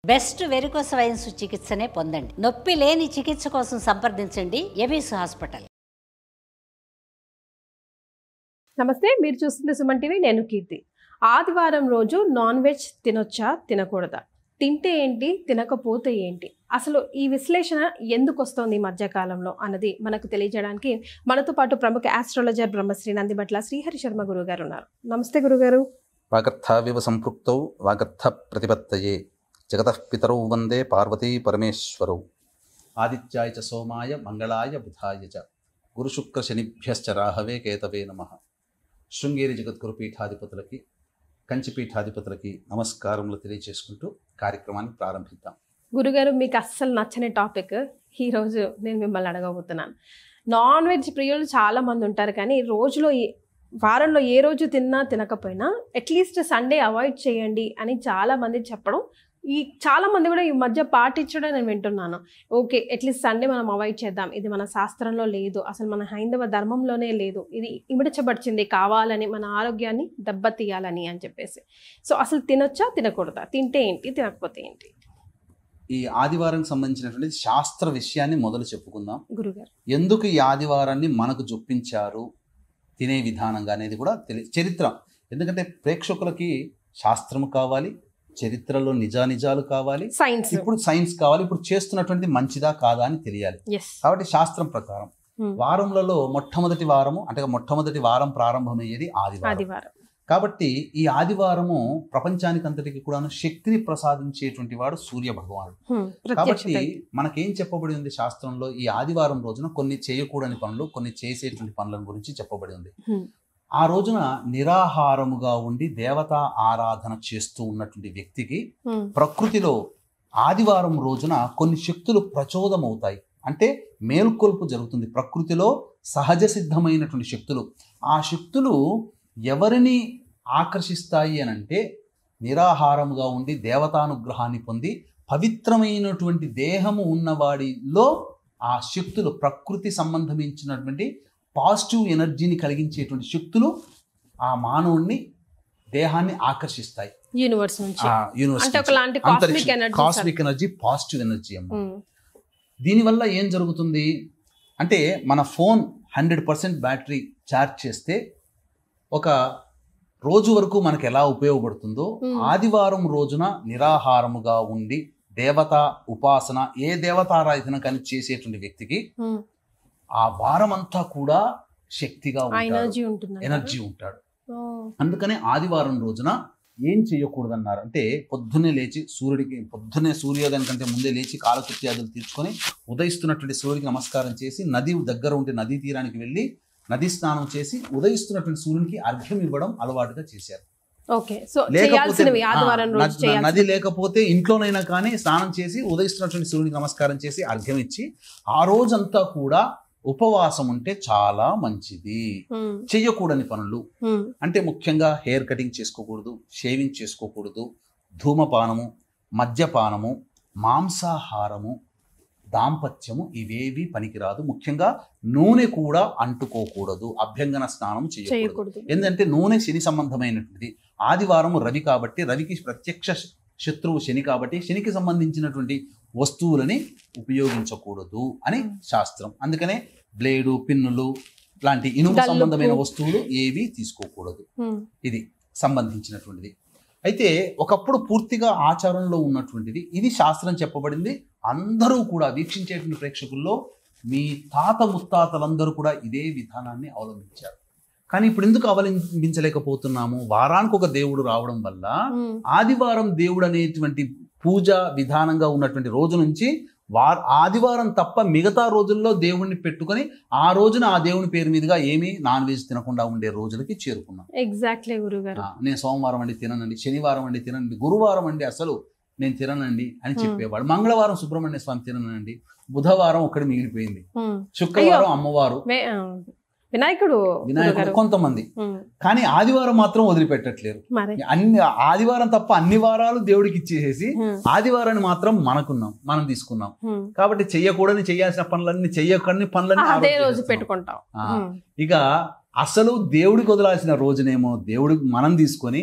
Best varicose veins చికిత్సనే పొందండి. నొప్పి లేని చికిత్స కోసం సంప్రదించండి ఎబిస్ హాస్పిటల్. నమస్తే, మీరు చూస్తుంది సుమన్ టీవీ. నేను కీర్తి. ఆదివారం రోజు నాన్ వెజ్ తినొచ్చా తినకూడదా, తింటే ఏంటి తినకపోతే ఏంటి, అసలు ఈ విశ్లేషణ ఎందుకు వస్తోంది ఈ మధ్యకాలంలో అన్నది మనకు తెలియజేయడానికి మనతో పాటు ప్రముఖ ఆస్ట్రాలజర్ బ్రహ్మశ్రీ నందిబట్ల శ్రీహరి శర్మ గురువు గారు ఉన్నారు. నమస్తే గురుగారు. వాగర్థావివ సంపృక్తౌ వాగర్థ ప్రతిపత్తయే జగతః పితరౌ వందే పార్వతీ పరమేశ్వరౌ ఆదిత్యాయ చ సోమాయ మంగళాయ బుధాయ చ గురుశుక్ర శనిభ్యశ్చ రాహవే కేతవే నమః. శృంగేరి జగద్గురు పీఠాధిపతులకి, కంచి పీఠాధిపతులకి నమస్కారములు తెలియజేసుకుంటూ కార్యక్రమాన్ని ప్రారంభిద్దాం. గురుగారు, మీకు అస్సలు నచ్చని టాపిక్ ఈరోజు నేను మిమ్మల్ని అడగబోతున్నాను. నాన్ వెజ్ ప్రియులు చాలా మంది ఉంటారు, కానీ వారంలో ఏ రోజు తిన్నా తినకపోయినా అట్లీస్ట్ సండే అవాయిడ్ చేయండి అని చాలా మంది చెప్పడం, చాలా మంది కూడా ఈ మధ్య పాటించడం నేను వింటున్నాను. ఓకే, అట్లీస్ట్ సండే మనం అవాయిడ్ చేద్దాం, ఇది మన శాస్త్రంలో లేదు, అసలు మన హైందవ ధర్మంలోనే లేదు, ఇది ఇమిడించబడిచింది కావాలని, మన ఆరోగ్యాన్ని దెబ్బతీయాలని అని చెప్పేసి. సో అసలు తినొచ్చా తినకూడదా, తింటే ఏంటి తినకపోతే ఏంటి? ఈ ఆదివారానికి సంబంధించినటువంటి శాస్త్ర విషయాన్ని మొదలు చెప్పుకుందాం. గురుగారు, ఎందుకు ఈ ఆదివారాన్ని మనకు చూపించారు తినే విధానంగా అనేది కూడా చరిత్ర. ఎందుకంటే ప్రేక్షకులకి శాస్త్రము కావాలి, చరిత్రలో నిజాలు కావాలి, సైన్స్, ఇప్పుడు సైన్స్ కావాలి, ఇప్పుడు చేస్తున్నటువంటి మంచిదా కాదా అని తెలియాలి. కాబట్టి శాస్త్రం ప్రకారం వారములలో మొట్టమొదటి వారము అంటే మొట్టమొదటి వారం ప్రారంభమయ్యేది ఆదివారం. కాబట్టి ఈ ఆదివారము ప్రపంచానికంతటికి కూడాను శక్తిని ప్రసాదించేటువంటి వాడు సూర్య భగవానుడు. కాబట్టి మనకేం చెప్పబడి ఉంది శాస్త్రంలో, ఈ ఆదివారం రోజున కొన్ని చేయకూడని పనులు, కొన్ని చేసేటువంటి పనుల గురించి చెప్పబడి ఉంది. ఆ రోజున నిరాహారముగా ఉండి దేవతా ఆరాధన చేస్తూ ఉన్నటువంటి వ్యక్తికి ప్రకృతిలో ఆదివారం రోజున కొన్ని శక్తులు ప్రచోదమవుతాయి, అంటే మేల్కొల్పు జరుగుతుంది. ప్రకృతిలో సహజ సిద్ధమైనటువంటి శక్తులు, ఆ శక్తులు ఎవరిని ఆకర్షిస్తాయి అనంటే నిరాహారముగా ఉండి దేవతానుగ్రహాన్ని పొంది పవిత్రమైనటువంటి దేహము ఉన్నవాడిలో ఆ శక్తులు, ప్రకృతి సంబంధించినటువంటి పాజిటివ్ ఎనర్జీని కలిగించేటువంటి శక్తులు ఆ మానవుణ్ణి, దేహాన్ని ఆకర్షిస్తాయి. యూనివర్స్ నుంచి, కాస్మిక్ ఎనర్జీ, పాజిటివ్ ఎనర్జీ అమ్మ. దీనివల్ల ఏం జరుగుతుంది అంటే, మన ఫోన్ 100% బ్యాటరీ ఛార్జ్ చేస్తే ఒక రోజు వరకు మనకు ఎలా ఉపయోగపడుతుందో, ఆదివారం రోజున నిరాహారముగా ఉండి దేవతా ఉపాసన, ఏ దేవతారాధన కానీ చేసేటువంటి వ్యక్తికి ఆ వారం అంతా కూడా శక్తిగా ఎనర్జీ ఉంటాడు. అందుకనే ఆదివారం రోజున ఏం చేయకూడదన్నారు అంటే, పొద్దున్నే సూర్యోదయం కంటే ముందే లేచి కాలకృత్యాదులు తీర్చుకొని ఉదయిస్తున్నటువంటి సూర్యుడికి నమస్కారం చేసి, నది దగ్గర ఉంటే నదీ తీరానికి వెళ్ళి నది స్నానం చేసి ఉదయిస్తున్నటువంటి సూర్యునికి అర్ఘ్యం ఇవ్వడం అలవాటుగా చేశారు. నది లేకపోతే ఇంట్లోనైనా కానీ స్నానం చేసి ఉదయిస్తున్నటువంటి సూర్యునికి నమస్కారం చేసి అర్ఘ్యం ఇచ్చి ఆ రోజంతా కూడా ఉపవాసం ఉంటే చాలా మంచిది. చెయ్యకూడని పనులు అంటే ముఖ్యంగా హెయిర్ కటింగ్ చేసుకోకూడదు, షేవింగ్ చేసుకోకూడదు, ధూమపానము, మద్యపానము, మాంసాహారము, దాంపత్యము ఇవేవి పనికిరాదు. ముఖ్యంగా నూనె కూడా అంటుకోకూడదు, అభ్యంగన స్నానం చేయకూడదు. ఎందుకంటే నూనె శని సంబంధమైనటువంటిది. ఆదివారం రవి కాబట్టి, రవికి ప్రత్యక్ష శత్రువు శని కాబట్టి శనికి సంబంధించినటువంటి వస్తువులని ఉపయోగించకూడదు అని శాస్త్రం. అందుకనే బ్లేడు, పిన్నులు లాంటి ఇనుము సంబంధమైన వస్తువులు ఏవి తీసుకోకూడదు. ఇది సంబంధించినటువంటిది. అయితే ఒకప్పుడు పూర్తిగా ఆచారంలో ఉన్నటువంటిది ఇది. శాస్త్రం చెప్పబడింది. అందరూ కూడా వీక్షించేటువంటి ప్రేక్షకుల్లో మీ తాత ముత్తాతలందరూ కూడా ఇదే విధానాన్ని అవలంబించారు. కానీ ఇప్పుడు ఎందుకు అవలంబించలేకపోతున్నాము? వారానికి ఒక దేవుడు రావడం వల్ల ఆదివారం దేవుడు అనేటువంటి పూజ విధానంగా ఉన్నటువంటి రోజు నుంచి ఆదివారం తప్ప మిగతా రోజుల్లో దేవుణ్ణి పెట్టుకొని ఆ రోజున ఆ దేవుని పేరు మీదుగా ఏమీ నాన్ వెజ్ తినకుండా ఉండే రోజులకి చేరుకున్నాం. ఎగ్జాక్ట్లీ గురుగారు. నేను సోమవారం అండి తిననండి, శనివారం అండి తినండి, గురువారం అండి అసలు నేను తిననండి అని చెప్పేవాడు. మంగళవారం సుబ్రహ్మణ్య స్వామి తిననండి, బుధవారం ఒక్కడి మిగిలిపోయింది, శుక్రవారం అమ్మవారు, వినాయకుడు కొంతమంది. కానీ ఆదివారం మాత్రం వదిలిపెట్టట్లేరు. అన్ని ఆదివారం తప్ప అన్ని వారాలు దేవుడికి ఇచ్చేసేసి ఆదివారాన్ని మాత్రం మనం తీసుకున్నాం. కాబట్టి చెయ్యకూడని, చేయాల్సిన పనులన్నీ చెయ్యకూడని పనులన్నీ పెట్టుకుంటాం. ఇక అసలు దేవుడికి వదలాల్సిన రోజునేమో దేవుడికి మనం తీసుకొని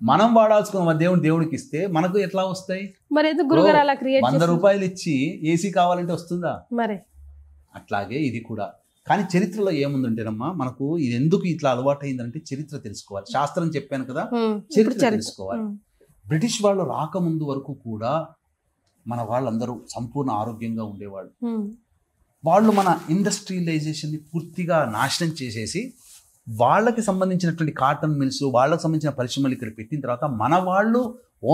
మనం వాడాల్సుకున్న దేవుడికి ఇస్తే మనకు ఎట్లా వస్తాయి? మరి ఎందుకు గురుగారు అలా క్రియేట్ 100 రూపాయలు ఇచ్చి ఏసీ కావాలంటే వస్తుందా? మరి అట్లాగే ఇది కూడా. కానీ చరిత్రలో ఏముందంటేనమ్మా, మనకు ఇది ఎందుకు ఇట్లా అలవాటు అయిందంటే చరిత్ర తెలుసుకోవాలి. శాస్త్రం చెప్పాను కదా, చరిత్ర తెలుసుకోవాలి. బ్రిటిష్ వాళ్ళు రాకముందు వరకు కూడా మన వాళ్ళందరూ సంపూర్ణ ఆరోగ్యంగా ఉండేవాళ్ళు. వాళ్ళు మన ఇండస్ట్రియలైజేషన్ని పూర్తిగా నాశనం చేసేసి వాళ్ళకి సంబంధించినటువంటి కాటన్ మిల్స్, వాళ్ళకి సంబంధించిన పరిశ్రమలు ఇక్కడ పెట్టిన తర్వాత మన వాళ్ళు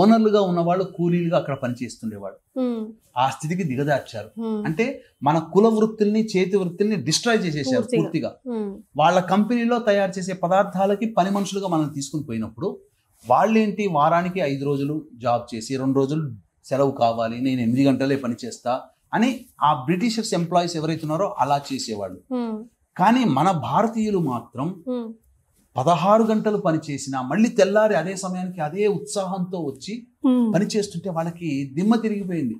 ఓనర్లుగా ఉన్నవాళ్ళు కూలీలుగా అక్కడ పనిచేస్తుండేవాళ్ళు. ఆ స్థితికి దిగదార్చారు. అంటే మన కుల వృత్తుల్ని, చేతి వృత్తుల్ని డిస్ట్రాయ్ చేసేసారు పూర్తిగా. వాళ్ళ కంపెనీలో తయారు చేసే పదార్థాలకి పని మనుషులుగా మనం తీసుకుని పోయినప్పుడు వాళ్ళేంటి, వారానికి 5 రోజులు జాబ్ చేసి 2 రోజులు సెలవు కావాలి, నేను 8 గంటలే పని చేస్తా అని ఆ బ్రిటిషర్స్ ఎంప్లాయీస్ ఎవరైతే ఉన్నారో అలా చేసేవాళ్ళు. కానీ మన భారతీయులు మాత్రం 16 గంటలు పని చేసినా మళ్ళీ తెల్లారి అదే సమయానికి అదే ఉత్సాహంతో వచ్చి పని చేస్తుంటే వాళ్ళకి దిమ్మ తిరిగిపోయింది.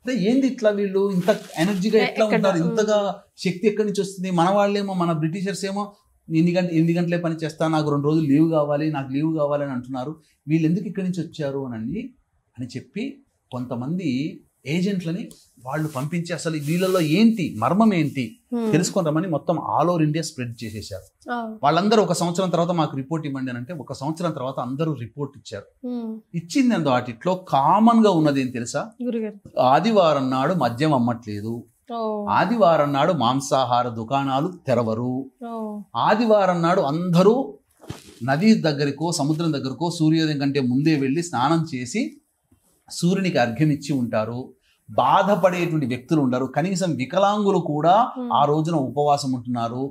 అంటే ఏంది ఇట్లా వీళ్ళు ఇంత ఎనర్జీగా ఎట్లా ఉంటారు, ఇంతగా శక్తి ఎక్కడి నుంచి వస్తుంది? మన వాళ్ళేమో, మన బ్రిటిషర్స్ ఏమో 8 గంటలే పని చేస్తా, నాకు 2 రోజులు లీవ్ కావాలి, నాకు లీవ్ కావాలని అంటున్నారు. వీళ్ళు ఎందుకు ఇక్కడి నుంచి వచ్చారు అని చెప్పి కొంతమంది ఏజెంట్లని వాళ్ళు పంపించి అసలు వీళ్ళలో ఏంటి మర్మం ఏంటి తెలుసుకుంటామని మొత్తం ఆల్ ఓవర్ ఇండియా స్ప్రెడ్ చేసేసారు. వాళ్ళందరూ 1 సంవత్సరం తర్వాత మాకు రిపోర్ట్ ఇవ్వండి అని అంటే 1 సంవత్సరం తర్వాత అందరూ రిపోర్ట్ ఇచ్చారు. ఇచ్చింది వాటిలో కామన్ గా ఉన్నది ఏం తెలుసా? ఆదివారం నాడు మద్యం అమ్మట్లేదు, ఆదివారం నాడు మాంసాహార దుకాణాలు తెరవరు, ఆదివారం నాడు అందరూ నది దగ్గరకో సముద్రం దగ్గరకో సూర్యోదయం కంటే ముందే వెళ్ళి స్నానం చేసి సూర్యునికి అర్ఘ్యం ఇచ్చి ఉంటారు, బాధపడేటువంటి వ్యక్తులు ఉండరు, కనీసం వికలాంగులు కూడా ఆ రోజున ఉపవాసం ఉంటున్నారు,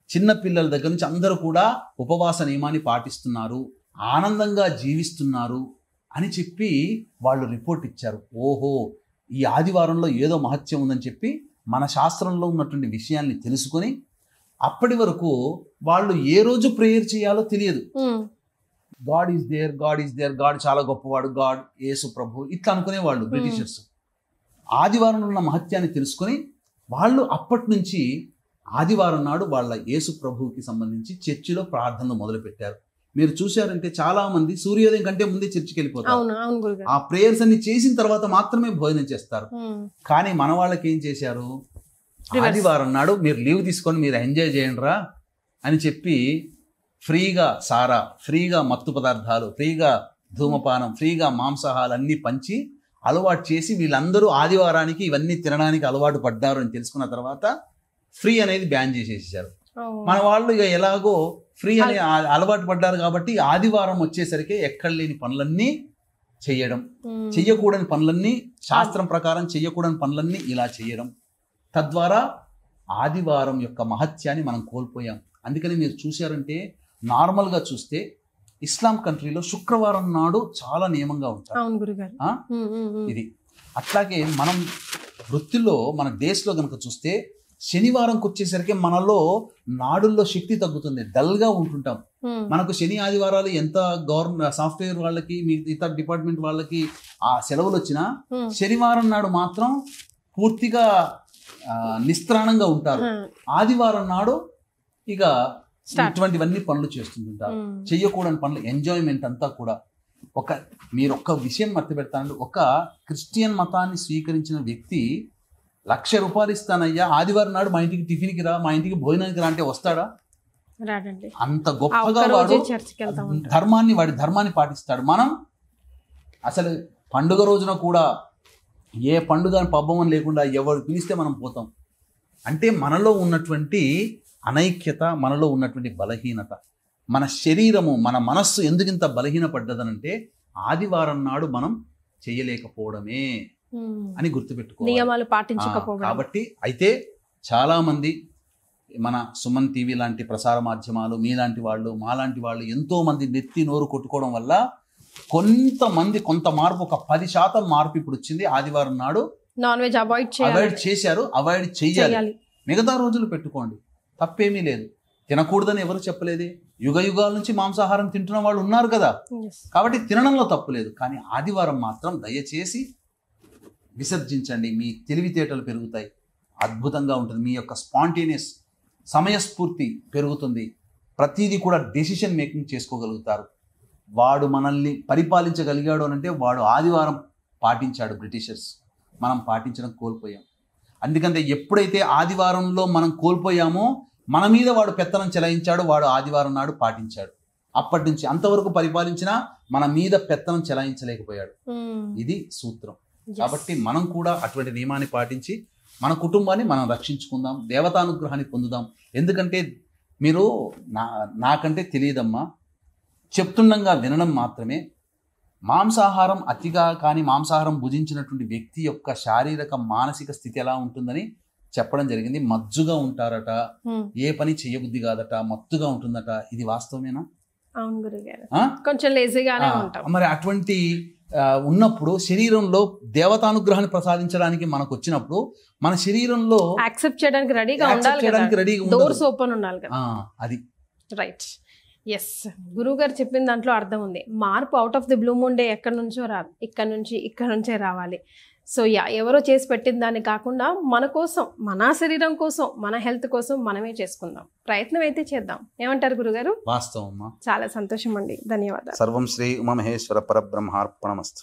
చిన్న పిల్లల దగ్గర నుంచి అందరూ కూడా ఉపవాస నియమాన్ని పాటిస్తున్నారు, ఆనందంగా జీవిస్తున్నారు అని చెప్పి వాళ్ళు రిపోర్ట్ ఇచ్చారు. ఓహో, ఈ ఆదివారంలో ఏదో మహత్యం ఉందని చెప్పి మన శాస్త్రంలో ఉన్నటువంటి విషయాల్ని తెలుసుకొని అప్పటి వరకు వాళ్ళు ఏ రోజు ప్రేయర్ చేయాలో తెలియదు. God is there, god is there, god చాలా గొప్పవాడు, గాడ్ యేసు ప్రభు ఇట్లా అనుకునేవాళ్ళు బ్రిటిషర్స్. ఆదివారంలో ఉన్న మహత్యాన్ని తెలుసుకొని వాళ్ళు అప్పటి నుంచి ఆదివారం నాడు వాళ్ళ యేసు ప్రభువుకి సంబంధించి చర్చిలో ప్రార్థనలు మొదలుపెట్టారు. మీరు చూశారంటే చాలా మంది సూర్యోదయం కంటే ముందే చర్చికి వెళ్ళిపోతారు. ఆ ప్రేయర్స్ అన్ని చేసిన తర్వాత మాత్రమే భోజనం చేస్తారు. కానీ మన వాళ్ళకి ఏం చేశారు, ఆదివారం నాడు మీరు లీవ్ తీసుకొని మీరు ఎంజాయ్ చేయండి రా అని చెప్పి ఫ్రీగా సారా, ఫ్రీగా మత్తు పదార్థాలు, ఫ్రీగా ధూమపానం, ఫ్రీగా మాంసాహాలు అన్నీ పంచి అలవాటు చేసి వీళ్ళందరూ ఆదివారానికి ఇవన్నీ తినడానికి అలవాటు పడ్డారు అని తెలుసుకున్న తర్వాత ఫ్రీ అనేది బ్యాన్ చేసేసారు. మన వాళ్ళు ఇక ఎలాగో ఫ్రీ అని అలవాటు పడ్డారు కాబట్టి ఆదివారం వచ్చేసరికి ఎక్కడ లేని పనులన్నీ చెయ్యడం, చెయ్యకూడని పనులన్నీ శాస్త్రం ప్రకారం చెయ్యకూడని పనులన్నీ ఇలా చేయడం, తద్వారా ఆదివారం యొక్క మహత్యాన్ని మనం కోల్పోయాం. అందుకని మీరు చూశారంటే నార్మల్గా చూస్తే ఇస్లాం కంట్రీలో శుక్రవారం నాడు చాలా నియమంగా ఉంటారు. ఇది అట్లాగే మనం వృత్తిలో మన దేశంలో కనుక చూస్తే శనివారంకి వచ్చేసరికి మనలో నాడుల్లో శక్తి తగ్గుతుంది, డల్గా ఉంటుంటాం. మనకు శని ఆదివారాలు ఎంత గవర్నమెంట్ సాఫ్ట్వేర్ వాళ్ళకి, ఇతర డిపార్ట్మెంట్ వాళ్ళకి ఆ సెలవులు వచ్చినా శనివారం నాడు మాత్రం పూర్తిగా నిస్త్రాణంగా ఉంటారు. ఆదివారం నాడు ఇక ఇటువంటివన్నీ పనులు చేస్తుంటారు, చెయ్యకూడని పనులు, ఎంజాయ్మెంట్ అంతా కూడా. మీరు ఒక్క విషయం మర్చి పెడతానండి, ఒక క్రిస్టియన్ మతాన్ని స్వీకరించిన వ్యక్తి 1,00,000 రూపాయలు ఇస్తానయ్యా ఆదివారం నాడు మా ఇంటికి టిఫిన్కి రా, మా ఇంటికి భోజనానికి రా అంటే వస్తాడా? అంత గొప్పగా వాడు వాడి ధర్మాన్ని పాటిస్తాడు. మనం అసలు పండుగ రోజున కూడా ఏ పండుగ పబ్బం లేకుండా ఎవరు పిలిస్తే మనం పోతాం. అంటే మనలో ఉన్నటువంటి అనైక్యత, మనలో ఉన్నటువంటి బలహీనత, మన శరీరము, మన మనస్సు ఎందుకింత బలహీనపడ్డదనంటే ఆదివారం నాడు మనం చేయలేకపోవడమే అని గుర్తుపెట్టుకోవాలి, నియమాలు పాటించకపోవడం. కాబట్టి అయితే చాలా మంది మన సుమన్ టీవీ లాంటి ప్రసార మాధ్యమాలు, మీలాంటి వాళ్ళు, మాలాంటి వాళ్ళు ఎంతో మంది నెత్తి నోరు కొట్టుకోవడం వల్ల కొంత మార్పు, ఒక 10% మార్పు ఇప్పుడు వచ్చింది. ఆదివారం నాడు నాన్ వెజ్ అవాయిడ్ చేశారు, అవాయిడ్ చేయాలి. మిగతా రోజులు పెట్టుకోండి, తప్పేమీ లేదు. తినకూడదని ఎవరు చెప్పలేదే, యుగ యుగాల నుంచి మాంసాహారం తింటున్న వాళ్ళు ఉన్నారు కదా, కాబట్టి తినడంలో తప్పు లేదు. కానీ ఆదివారం మాత్రం దయచేసి విసర్జించండి, మీ తెలివితేటలు పెరుగుతాయి, అద్భుతంగా ఉంటుంది, మీ యొక్క స్పాంటేనియస్ సమయస్ఫూర్తి పెరుగుతుంది, ప్రతిదీ కూడా డెసిషన్ మేకింగ్ చేసుకోగలుగుతారు. వాడు మనల్ని పరిపాలించగలిగాడు అని అంటే వాడు ఆదివారం పాటించాడు బ్రిటిషర్స్, మనం పాటించడం కోల్పోయాం. అందుకంటే ఎప్పుడైతే ఆదివారంలో మనం కోల్పోయామో మన మీద వాడు పెత్తనం చెలాయించాడు, వాడు ఆదివారం నాడు పాటించాడు. అప్పటి నుంచి అంతవరకు పరిపాలించినా మన మీద పెత్తనం చెలాయించలేకపోయాడు. ఇది సూత్రం. కాబట్టి మనం కూడా అటువంటి నియమాన్ని పాటించి మన కుటుంబాన్ని మనం రక్షించుకుందాం, దేవతానుగ్రహాన్ని పొందుదాం. ఎందుకంటే మీరు నాకంటే తెలియదమ్మా, చెప్తుండగా వినడం మాత్రమే. మాంసాహారం అతిగా కానీ మాంసాహారం భుజించినటువంటి వ్యక్తి యొక్క శారీరక మానసిక స్థితి ఎలా ఉంటుందని చెప్పడం జరిగింది. మజ్జుగా ఉంటారట, ఏ పని చేయబుద్ధి కాదట, మత్తుగా ఉంటుందట. ఇది వాస్తవమేనా? అవును గురుగారు, కొంచెం లేజీగానే ఉంటాం. మరి అటువంటి ఉన్నప్పుడు శరీరంలో దేవతానుగ్రహాన్ని ప్రసాదించడానికి మనకు వచ్చినప్పుడు మన శరీరంలో యాక్సెప్ట్ చేయడానికి రెడీగా ఉండాలి, డోర్స్ ఓపెన్ ఉండాలి కదా. అది రైట్. ఎస్, గురువు గారు చెప్పిన దాంట్లో అర్థం ఉంది. మార్పు out of the blue moon day ఎక్కడి నుంచో రాదు, ఇక్కడ నుంచే రావాలి. సో ఎవరో చేసి పెట్టిన దాన్ని కాకుండా మన కోసం, మన శరీరం కోసం, మన హెల్త్ కోసం మనమే చేసుకుందాం, ప్రయత్నం అయితే చేద్దాం. ఏమంటారు గురుగారు? వాస్తవం. చాలా సంతోషం అండి, ధన్యవాదాలు. సర్వం శ్రీ ఉమామహేశ్వర పరబ్రహ్మార్పణమస్తు.